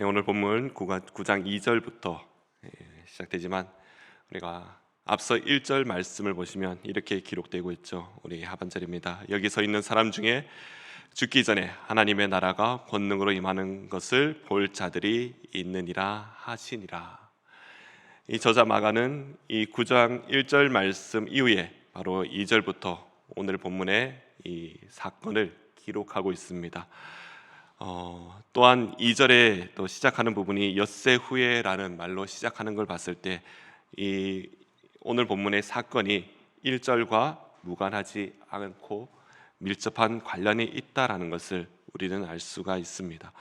네, 오늘 본문 9장 2절부터 시작되지만 우리가 앞서 1절 말씀을 보시면 이렇게 기록되고 있죠. 우리 하반절입니다. 여기 서 있는 사람 중에 죽기 전에 하나님의 나라가 권능으로 임하는 것을 볼 자들이 있느니라 하시니라. 이 저자 마가는 이 9장 1절 말씀 이후에 바로 2절부터 오늘 본문의 이 사건을 기록하고 있습니다. 또한 2절에 또 시작하는 부분이 엿새 후에라는 말로 시작하는 걸 봤을 때 이 오늘 본문의 사건이 1절과 무관하지 않고 밀접한 관련이 있다라는 것을 우리는 알 수가 있습니다.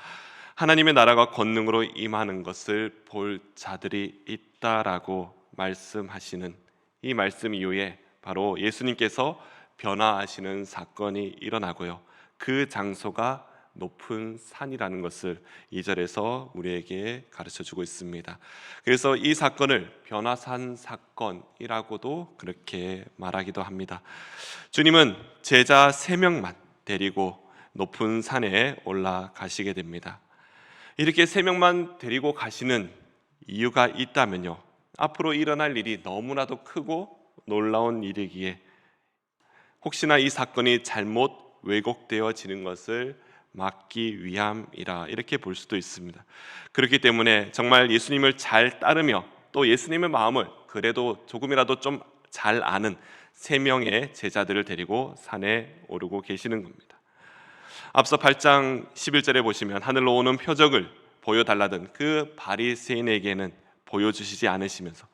하나님의 나라가 권능으로 임하는 것을 볼 자들이 있다라고 말씀하시는 이 말씀 이후에 바로 예수님께서 변화하시는 사건이 일어나고요. 그 장소가 높은 산이라는 것을 2절에서 우리에게 가르쳐주고 있습니다. 그래서 이 사건을 변화산 사건이라고도 그렇게 말하기도 합니다. 주님은 제자 3명만 데리고 높은 산에 올라가시게 됩니다. 이렇게 3명만 데리고 가시는 이유가 있다면요, 앞으로 일어날 일이 너무나도 크고 놀라운 일이기에 혹시나 이 사건이 잘못 왜곡되어지는 것을 막기 위함이라 이렇게 볼 수도 있습니다. 그렇기 때문에 정말 예수님을 잘 따르며 또 예수님의 마음을 그래도 조금이라도 좀 잘 아는 3명의 제자들을 데리고 산에 오르고 계시는 겁니다. 앞서 8장 11절에 보시면 하늘로 오는 표적을 보여달라던 그 바리새인에게는 보여주시지 않으시면서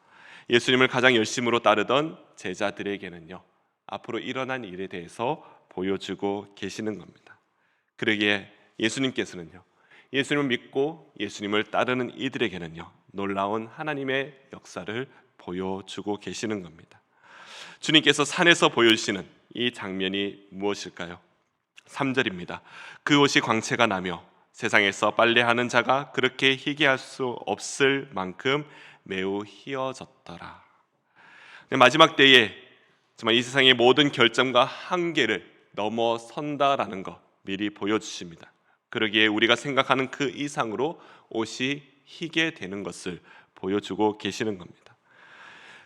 예수님을 가장 열심으로 따르던 제자들에게는요, 앞으로 일어난 일에 대해서 보여주고 계시는 겁니다. 그러기에 예수님께서는요, 예수님을 믿고 예수님을 따르는 이들에게는요, 놀라운 하나님의 역사를 보여주고 계시는 겁니다. 주님께서 산에서 보여주시는 이 장면이 무엇일까요? 3절입니다. 그 옷이 광채가 나며 세상에서 빨래하는 자가 그렇게 희게할 수 없을 만큼 매우 희어졌더라. 마지막 때에 정말 이 세상의 모든 결점과 한계를 넘어선다라는 것 미리 보여주십니다. 그러기에 우리가 생각하는 그 이상으로 옷이 희게 되는 것을 보여주고 계시는 겁니다.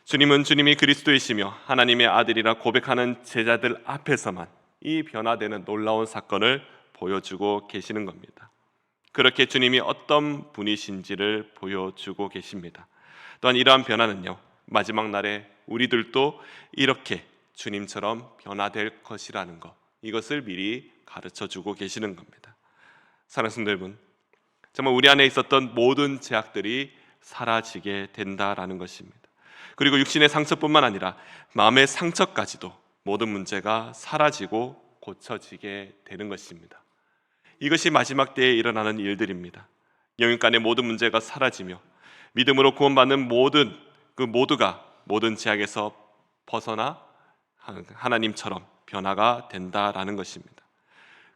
주님은 주님이 그리스도이시며 하나님의 아들이라 고백하는 제자들 앞에서만 이 변화되는 놀라운 사건을 보여주고 계시는 겁니다. 그렇게 주님이 어떤 분이신지를 보여주고 계십니다. 또한 이러한 변화는요, 마지막 날에 우리들도 이렇게 주님처럼 변화될 것이라는 것, 이것을 미리 가르쳐주고 계시는 겁니다. 사랑하는 성도 여러분, 정말 우리 안에 있었던 모든 제약들이 사라지게 된다라는 것입니다. 그리고 육신의 상처뿐만 아니라 마음의 상처까지도 모든 문제가 사라지고 고쳐지게 되는 것입니다. 이것이 마지막 때에 일어나는 일들입니다. 영육간의 모든 문제가 사라지며 믿음으로 구원받는 모두가 모든 제약에서 벗어나 하나님처럼 변화가 된다라는 것입니다.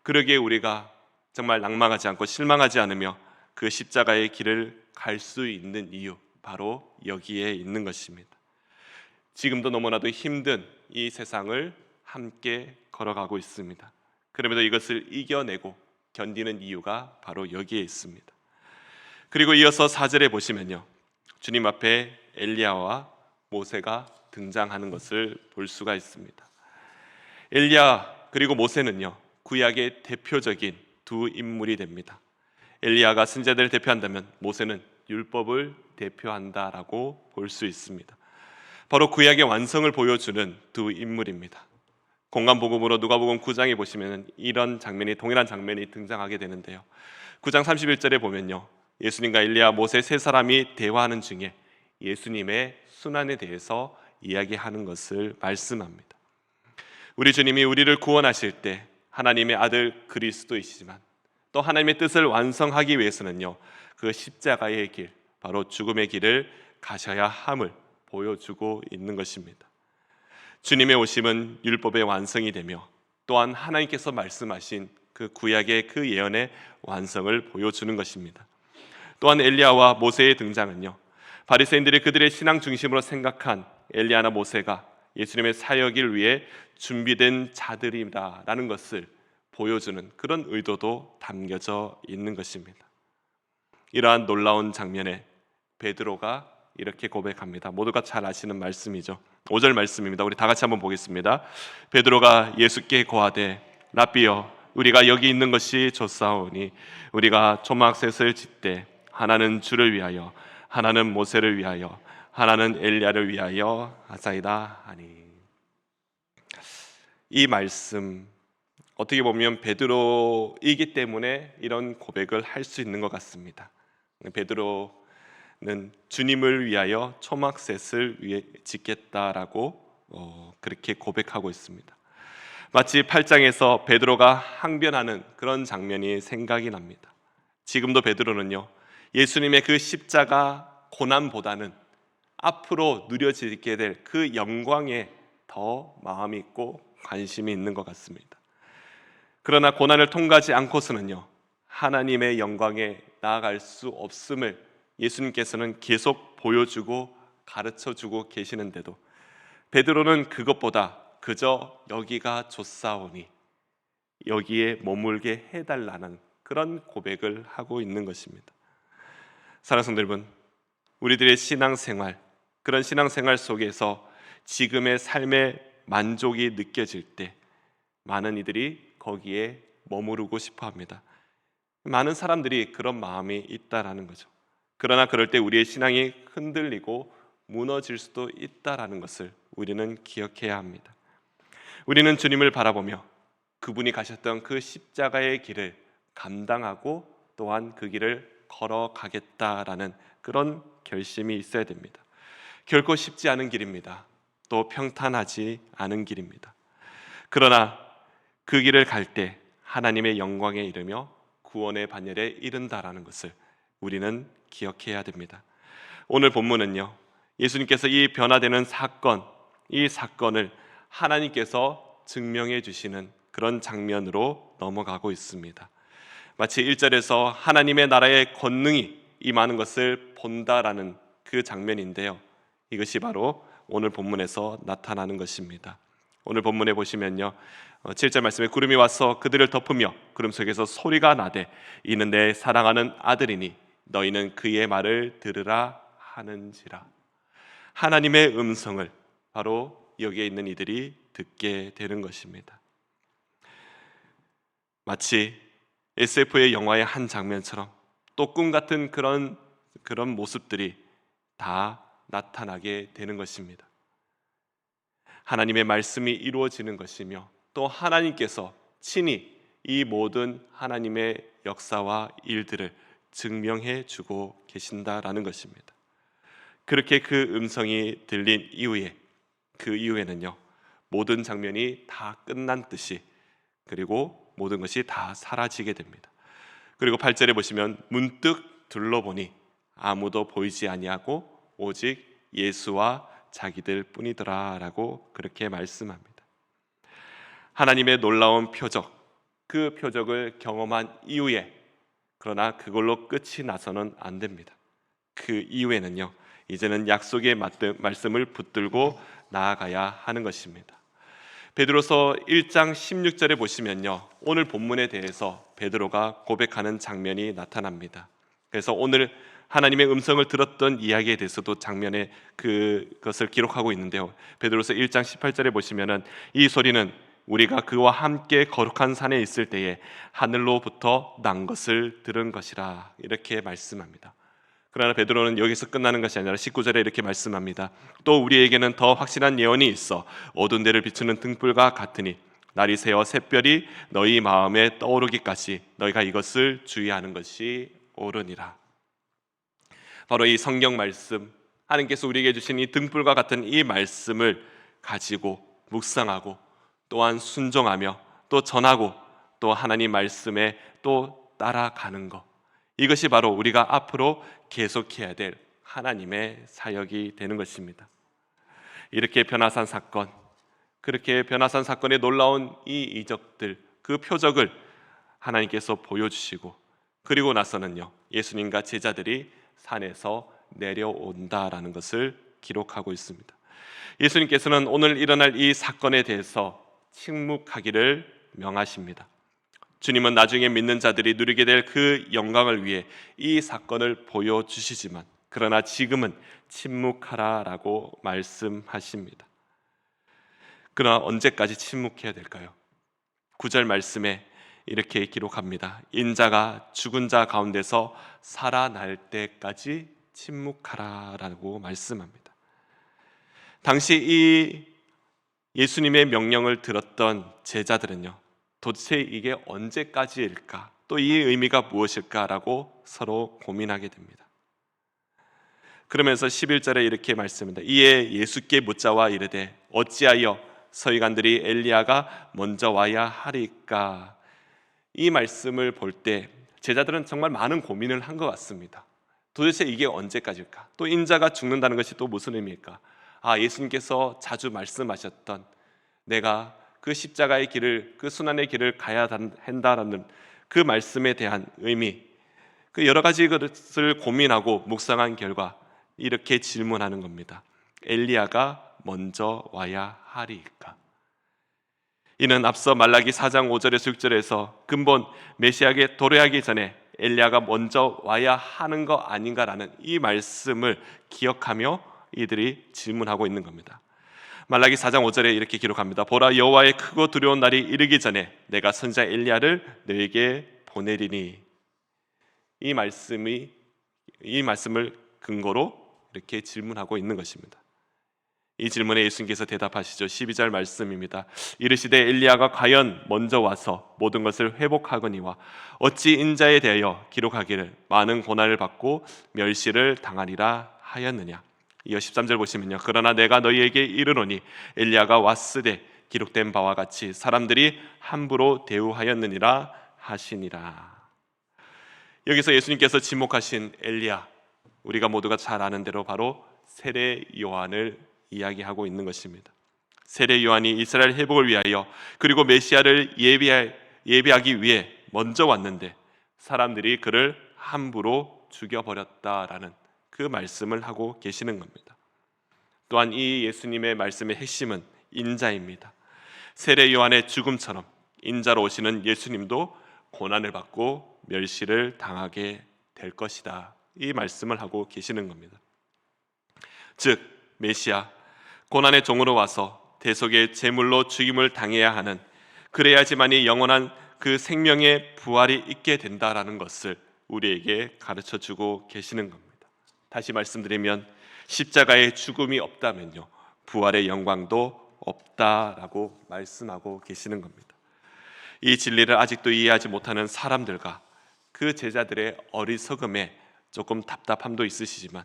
그러기에 우리가 정말 낭망하지 않고 실망하지 않으며 그 십자가의 길을 갈 수 있는 이유, 바로 여기에 있는 것입니다. 지금도 너무나도 힘든 이 세상을 함께 걸어가고 있습니다. 그럼에도 이것을 이겨내고 견디는 이유가 바로 여기에 있습니다. 그리고 이어서 4절에 보시면요, 주님 앞에 엘리야와 모세가 등장하는 것을 볼 수가 있습니다. 엘리야 그리고 모세는요, 구약의 대표적인 두 인물이 됩니다. 엘리야가 선지자들을 대표한다면 모세는 율법을 대표한다라고 볼 수 있습니다. 바로 구약의 완성을 보여주는 두 인물입니다. 공간복음으로 누가복음 9장에 보시면 이런 장면이, 동일한 장면이 등장하게 되는데요, 9장 31절에 보면요, 예수님과 엘리야, 모세 세 사람이 대화하는 중에 예수님의 순환에 대해서 이야기하는 것을 말씀합니다. 우리 주님이 우리를 구원하실 때 하나님의 아들 그리스도이시지만 또 하나님의 뜻을 완성하기 위해서는요, 그 십자가의 길, 바로 죽음의 길을 가셔야 함을 보여주고 있는 것입니다. 주님의 오심은 율법의 완성이 되며 또한 하나님께서 말씀하신 그 구약의 그 예언의 완성을 보여주는 것입니다. 또한 엘리야와 모세의 등장은요, 바리새인들이 그들의 신앙 중심으로 생각한 엘리야나 모세가 예수님의 사역을 위해 준비된 자들이다라는 것을 보여주는 그런 의도도 담겨져 있는 것입니다. 이러한 놀라운 장면에 베드로가 이렇게 고백합니다. 모두가 잘 아시는 말씀이죠. 5절 말씀입니다. 우리 다 같이 한번 보겠습니다. 베드로가 예수께 고하되 라삐여 우리가 여기 있는 것이 좋사오니 우리가 초막셋을 짓되 하나는 주를 위하여 하나는 모세를 위하여 하나는 엘리야를 위하여 하사이다 하니. 이 말씀 어떻게 보면 베드로이기 때문에 이런 고백을 할 수 있는 것 같습니다. 베드로는 주님을 위하여 초막셋을 짓겠다라고 그렇게 고백하고 있습니다. 마치 8장에서 베드로가 항변하는 그런 장면이 생각이 납니다. 지금도 베드로는요, 예수님의 그 십자가 고난보다는 앞으로 누려지게 될 그 영광에 더 마음이 있고 관심이 있는 것 같습니다. 그러나 고난을 통과하지 않고서는요, 하나님의 영광에 나아갈 수 없음을 예수님께서는 계속 보여주고 가르쳐주고 계시는데도 베드로는 그것보다 그저 여기가 좋사오니 여기에 머물게 해달라는 그런 고백을 하고 있는 것입니다. 사랑하는 성도 여러분, 우리들의 신앙생활, 그런 신앙생활 속에서 지금의 삶의 만족이 느껴질 때 많은 이들이 거기에 머무르고 싶어 합니다. 많은 사람들이 그런 마음이 있다라는 거죠. 그러나 그럴 때 우리의 신앙이 흔들리고 무너질 수도 있다라는 것을 우리는 기억해야 합니다. 우리는 주님을 바라보며 그분이 가셨던 그 십자가의 길을 감당하고 또한 그 길을 걸어가겠다라는 그런 결심이 있어야 됩니다. 결코 쉽지 않은 길입니다. 또 평탄하지 않은 길입니다. 그러나 그 길을 갈 때 하나님의 영광에 이르며 구원의 반열에 이른다라는 것을 우리는 기억해야 됩니다. 오늘 본문은요, 예수님께서 이 변화되는 사건, 이 사건을 하나님께서 증명해 주시는 그런 장면으로 넘어가고 있습니다. 마치 1절에서 하나님의 나라의 권능이 임하는 것을 본다라는 그 장면인데요, 이것이 바로 오늘 본문에서 나타나는 것입니다. 오늘 본문에 보시면요, 7절 말씀에 구름이 와서 그들을 덮으며 구름 속에서 소리가 나되 이는 내 사랑하는 아들이니 너희는 그의 말을 들으라 하는지라. 하나님의 음성을 바로 여기에 있는 이들이 듣게 되는 것입니다. 마치 SF의 영화의 한 장면처럼 또 꿈 같은 그런 모습들이 다 나타나게 되는 것입니다. 하나님의 말씀이 이루어지는 것이며 또 하나님께서 친히 이 모든 하나님의 역사와 일들을 증명해 주고 계신다라는 것입니다. 그렇게 그 음성이 들린 이후에 그 이후에는요, 모든 장면이 다 끝난 듯이 그리고 모든 것이 다 사라지게 됩니다. 그리고 8절에 보시면 문득 둘러보니 아무도 보이지 아니하고 오직 예수와 자기들 뿐이더라라고 그렇게 말씀합니다. 하나님의 놀라운 표적, 그 표적을 경험한 이후에 그러나 그걸로 끝이 나서는 안 됩니다. 그 이후에는요, 이제는 약속의 말씀을 붙들고 나아가야 하는 것입니다. 베드로서 1장 16절에 보시면요, 오늘 본문에 대해서 베드로가 고백하는 장면이 나타납니다. 그래서 오늘 하나님의 음성을 들었던 이야기에 대해서도 장면에 그것을 기록하고 있는데요, 베드로서 1장 18절에 보시면은 이 소리는 우리가 그와 함께 거룩한 산에 있을 때에 하늘로부터 난 것을 들은 것이라 이렇게 말씀합니다. 그러나 베드로는 여기서 끝나는 것이 아니라 19절에 이렇게 말씀합니다. 또 우리에게는 더 확실한 예언이 있어 어두운 데를 비추는 등불과 같으니 날이 새어 샛별이 너희 마음에 떠오르기까지 너희가 이것을 주의하는 것이 옳으니라. 바로 이 성경 말씀, 하나님께서 우리에게 주신 이 등불과 같은 이 말씀을 가지고 묵상하고 또한 순종하며 또 전하고 또 하나님 말씀에 또 따라가는 것, 이것이 바로 우리가 앞으로 계속해야 될 하나님의 사역이 되는 것입니다. 이렇게 변화산 사건, 그렇게 변화산 사건의 놀라운 이 이적들, 그 표적을 하나님께서 보여주시고 그리고 나서는요, 예수님과 제자들이 산에서 내려온다라는 것을 기록하고 있습니다. 예수님께서는 오늘 일어날 이 사건에 대해서 침묵하기를 명하십니다. 주님은 나중에 믿는 자들이 누리게 될 그 영광을 위해 이 사건을 보여주시지만, 그러나 지금은 침묵하라라고 말씀하십니다. 그러나 언제까지 침묵해야 될까요? 9절 말씀에 이렇게 기록합니다. 인자가 죽은 자 가운데서 살아날 때까지 침묵하라라고 말씀합니다. 당시 이 예수님의 명령을 들었던 제자들은요, 도대체 이게 언제까지일까? 또 이 의미가 무엇일까라고 서로 고민하게 됩니다. 그러면서 11절에 이렇게 말씀합니다. 이에 예수께 묻자와 이르되 어찌하여 서기관들이 엘리야가 먼저 와야 하리까? 이 말씀을 볼 때 제자들은 정말 많은 고민을 한 것 같습니다. 도대체 이게 언제까지일까? 또 인자가 죽는다는 것이 또 무슨 의미일까? 예수님께서 자주 말씀하셨던 내가 그 십자가의 길을, 그 순환의 길을 가야 한다라는 그 말씀에 대한 의미, 그 여러 가지 것을 고민하고 묵상한 결과 이렇게 질문하는 겁니다. 엘리야가 먼저 와야 하리까? 이는 앞서 말라기 4장 5절에서 6절에서 근본 메시아에게 도래하기 전에 엘리야가 먼저 와야 하는 거 아닌가라는 이 말씀을 기억하며 이들이 질문하고 있는 겁니다. 말라기 4장 5절에 이렇게 기록합니다. 보라, 여호와의 크고 두려운 날이 이르기 전에 내가 선지자 엘리야를 너에게 보내리니. 이 말씀을 근거로 이렇게 질문하고 있는 것입니다. 이 질문에 예수님께서 대답하시죠. 12절 말씀입니다. 이르시되 엘리야가 과연 먼저 와서 모든 것을 회복하거니와 어찌 인자에 대하여 기록하기를 많은 고난을 받고 멸시를 당하리라 하였느냐. 이어 13절 보시면요. 그러나 내가 너희에게 이르노니 엘리야가 왔으되 기록된 바와 같이 사람들이 함부로 대우하였느니라 하시니라. 여기서 예수님께서 지목하신 엘리야, 우리가 모두가 잘 아는 대로 바로 세례 요한을 이야기하고 있는 것입니다. 세례 요한이 이스라엘 회복을 위하여 그리고 메시아를 예비하기 위해 먼저 왔는데 사람들이 그를 함부로 죽여버렸다라는 그 말씀을 하고 계시는 겁니다. 또한 이 예수님의 말씀의 핵심은 인자입니다. 세례 요한의 죽음처럼 인자로 오시는 예수님도 고난을 받고 멸시를 당하게 될 것이다. 이 말씀을 하고 계시는 겁니다. 즉 메시아, 고난의 종으로 와서 대속의 제물로 죽임을 당해야 하는, 그래야지만이 영원한 그 생명의 부활이 있게 된다라는 것을 우리에게 가르쳐주고 계시는 겁니다. 다시 말씀드리면 십자가의 죽음이 없다면요, 부활의 영광도 없다라고 말씀하고 계시는 겁니다. 이 진리를 아직도 이해하지 못하는 사람들과 그 제자들의 어리석음에 조금 답답함도 있으시지만,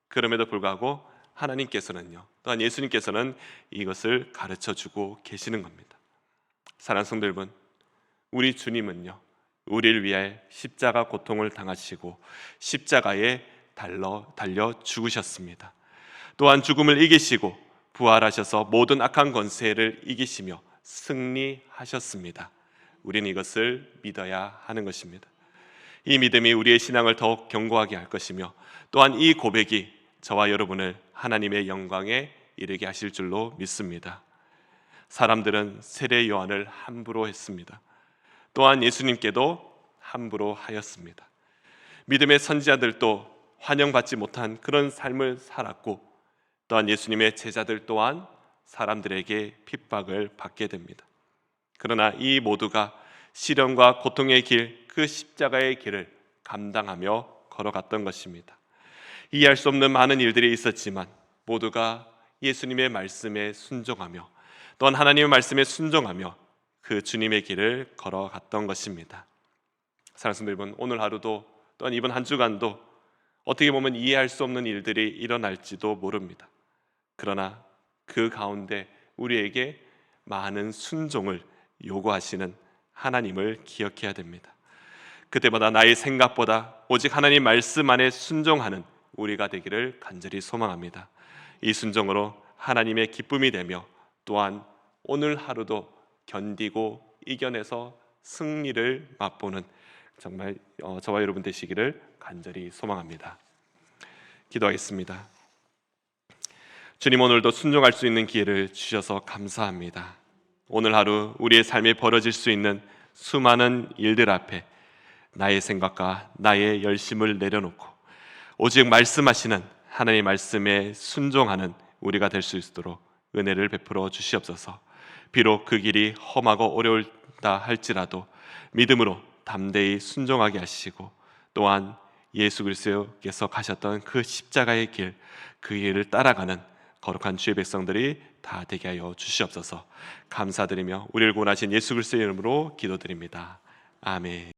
그럼에도 불구하고 하나님께서는요, 또한 예수님께서는 이것을 가르쳐주고 계시는 겁니다. 사랑하는 성도 여러분, 우리 주님은요, 우리를 위해 십자가 고통을 당하시고 십자가에 달려 죽으셨습니다. 또한 죽음을 이기시고 부활하셔서 모든 악한 권세를 이기시며 승리하셨습니다. 우리는 이것을 믿어야 하는 것입니다. 이 믿음이 우리의 신앙을 더욱 견고하게 할 것이며, 또한 이 고백이 저와 여러분을 하나님의 영광에 이르게 하실 줄로 믿습니다. 사람들은 세례 요한을 함부로 했습니다. 또한 예수님께도 함부로 하였습니다. 믿음의 선지자들도 환영받지 못한 그런 삶을 살았고, 또한 예수님의 제자들 또한 사람들에게 핍박을 받게 됩니다. 그러나 이 모두가 시련과 고통의 길, 그 십자가의 길을 감당하며 걸어갔던 것입니다. 이해할 수 없는 많은 일들이 있었지만 모두가 예수님의 말씀에 순종하며, 또한 하나님의 말씀에 순종하며 그 주님의 길을 걸어갔던 것입니다. 사랑하는 성도 여러분, 오늘 하루도 또한 이번 한 주간도 어떻게 보면 이해할 수 없는 일들이 일어날지도 모릅니다. 그러나 그 가운데 우리에게 많은 순종을 요구하시는 하나님을 기억해야 됩니다. 그때마다 나의 생각보다 오직 하나님 말씀 안에 순종하는 우리가 되기를 간절히 소망합니다. 이 순종으로 하나님의 기쁨이 되며, 또한 오늘 하루도 견디고 이겨내서 승리를 맛보는 정말 저와 여러분 되시기를 간절히 소망합니다. 기도하겠습니다. 주님, 오늘도 순종할 수 있는 기회를 주셔서 감사합니다. 오늘 하루 우리의 삶에 벌어질 수 있는 수많은 일들 앞에 나의 생각과 나의 열심을 내려놓고 오직 말씀하시는 하나님의 말씀에 순종하는 우리가 될 수 있도록 은혜를 베풀어 주시옵소서. 비록 그 길이 험하고 어려울다 할지라도 믿음으로 담대히 순종하게 하시고, 또한 예수 그리스도께서 가셨던 그 십자가의 길, 그 길을 따라가는 거룩한 주의 백성들이 다 되게 하여 주시옵소서. 감사드리며 우리를 구원하신 예수 그리스도의 이름으로 기도드립니다. 아멘.